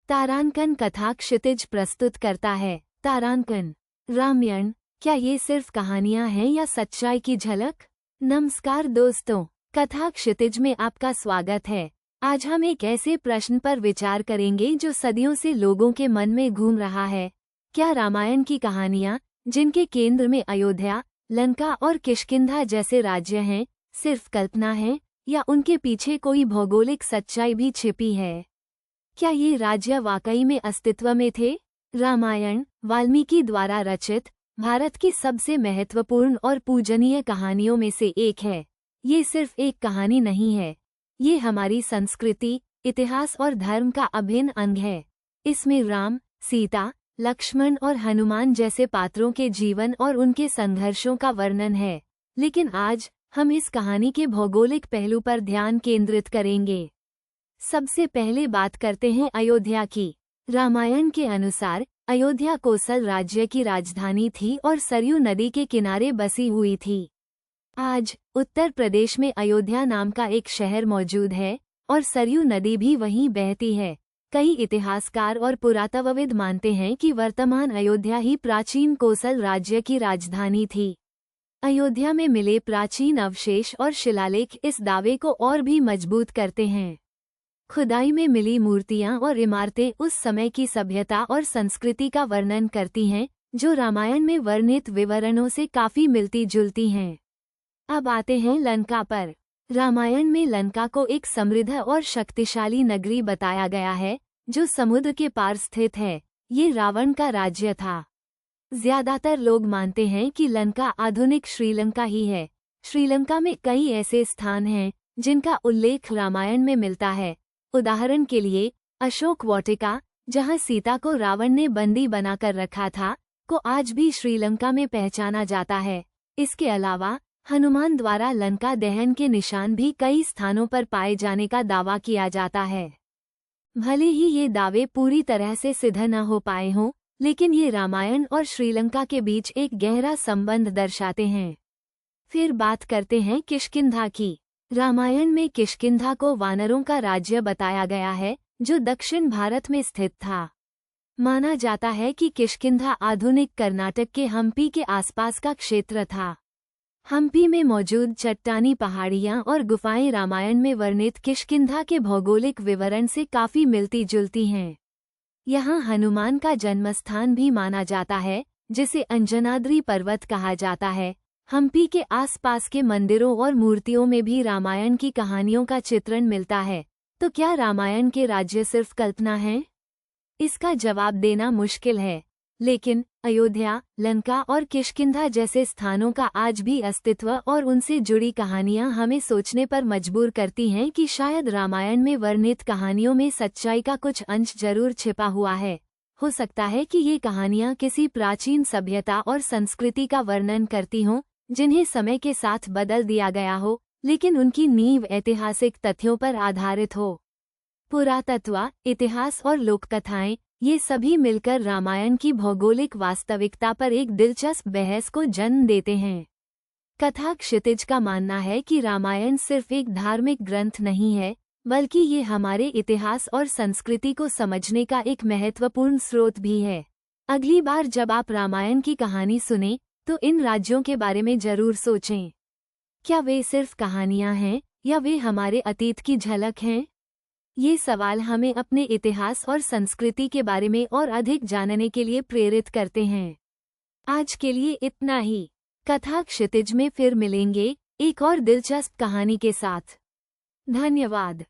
तारांकन कथा क्षितिज प्रस्तुत करता है। तारांकन रामायण, क्या ये सिर्फ कहानियां हैं या सच्चाई की झलक? नमस्कार दोस्तों, कथा क्षितिज में आपका स्वागत है। आज हम एक ऐसे प्रश्न पर विचार करेंगे जो सदियों से लोगों के मन में घूम रहा है। क्या रामायण की कहानियां, जिनके केंद्र में अयोध्या, लंका और किष्किंधा जैसे राज्य हैं, सिर्फ कल्पना है या उनके पीछे कोई भौगोलिक सच्चाई भी छिपी है? क्या ये राज्य वाकई में अस्तित्व में थे? रामायण वाल्मीकि द्वारा रचित भारत की सबसे महत्वपूर्ण और पूजनीय कहानियों में से एक है। ये सिर्फ एक कहानी नहीं है, ये हमारी संस्कृति, इतिहास और धर्म का अभिन्न अंग है। इसमें राम, सीता, लक्ष्मण और हनुमान जैसे पात्रों के जीवन और उनके संघर्षों का वर्णन है। लेकिन आज हम इस कहानी के भौगोलिक पहलू पर ध्यान केंद्रित करेंगे। सबसे पहले बात करते हैं अयोध्या की। रामायण के अनुसार अयोध्या कोसल राज्य की राजधानी थी और सरयू नदी के किनारे बसी हुई थी। आज उत्तर प्रदेश में अयोध्या नाम का एक शहर मौजूद है और सरयू नदी भी वहीं बहती है। कई इतिहासकार और पुरातत्वविद मानते हैं कि वर्तमान अयोध्या ही प्राचीन कोसल राज्य की राजधानी थी। अयोध्या में मिले प्राचीन अवशेष और शिलालेख इस दावे को और भी मजबूत करते हैं। खुदाई में मिली मूर्तियां और इमारतें उस समय की सभ्यता और संस्कृति का वर्णन करती हैं, जो रामायण में वर्णित विवरणों से काफी मिलती जुलती हैं। अब आते हैं लंका पर। रामायण में लंका को एक समृद्ध और शक्तिशाली नगरी बताया गया है, जो समुद्र के पार स्थित है। ये रावण का राज्य था। ज्यादातर लोग मानते हैं कि लंका आधुनिक श्रीलंका ही है। श्रीलंका में कई ऐसे स्थान हैं जिनका उल्लेख रामायण में मिलता है। उदाहरण के लिए अशोक वाटिका, जहां सीता को रावण ने बंदी बनाकर रखा था, को आज भी श्रीलंका में पहचाना जाता है। इसके अलावा हनुमान द्वारा लंका दहन के निशान भी कई स्थानों पर पाए जाने का दावा किया जाता है। भले ही ये दावे पूरी तरह से सिद्ध न हो पाए हों, लेकिन ये रामायण और श्रीलंका के बीच एक गहरा संबंध दर्शाते हैं। फिर बात करते हैं किष्किंधा की। रामायण में किष्किंधा को वानरों का राज्य बताया गया है, जो दक्षिण भारत में स्थित था। माना जाता है कि किष्किंधा आधुनिक कर्नाटक के हम्पी के आसपास का क्षेत्र था। हम्पी में मौजूद चट्टानी पहाड़ियां और गुफाएं रामायण में वर्णित किष्किंधा के भौगोलिक विवरण से काफी मिलती जुलती हैं। यहाँ हनुमान का जन्मस्थान भी माना जाता है, जिसे अंजनाद्री पर्वत कहा जाता है। हम्पी के आसपास के मंदिरों और मूर्तियों में भी रामायण की कहानियों का चित्रण मिलता है। तो क्या रामायण के राज्य सिर्फ कल्पना हैं? इसका जवाब देना मुश्किल है, लेकिन अयोध्या, लंका और किष्किंधा जैसे स्थानों का आज भी अस्तित्व और उनसे जुड़ी कहानियां हमें सोचने पर मजबूर करती हैं कि शायद रामायण में वर्णित कहानियों में सच्चाई का कुछ अंश जरूर छिपा हुआ है। हो सकता है कि ये कहानियां किसी प्राचीन सभ्यता और संस्कृति का वर्णन करती हों, जिन्हें समय के साथ बदल दिया गया हो, लेकिन उनकी नींव ऐतिहासिक तथ्यों पर आधारित हो। पुरातत्व, इतिहास और लोककथाएं, ये सभी मिलकर रामायण की भौगोलिक वास्तविकता पर एक दिलचस्प बहस को जन्म देते हैं। कथा क्षितिज का मानना है कि रामायण सिर्फ एक धार्मिक ग्रंथ नहीं है, बल्कि ये हमारे इतिहास और संस्कृति को समझने का एक महत्वपूर्ण स्रोत भी है। अगली बार जब आप रामायण की कहानी सुनें, तो इन राज्यों के बारे में जरूर सोचें। क्या वे सिर्फ कहानियां हैं या वे हमारे अतीत की झलक हैं? ये सवाल हमें अपने इतिहास और संस्कृति के बारे में और अधिक जानने के लिए प्रेरित करते हैं। आज के लिए इतना ही। कथा क्षितिज में फिर मिलेंगे एक और दिलचस्प कहानी के साथ। धन्यवाद।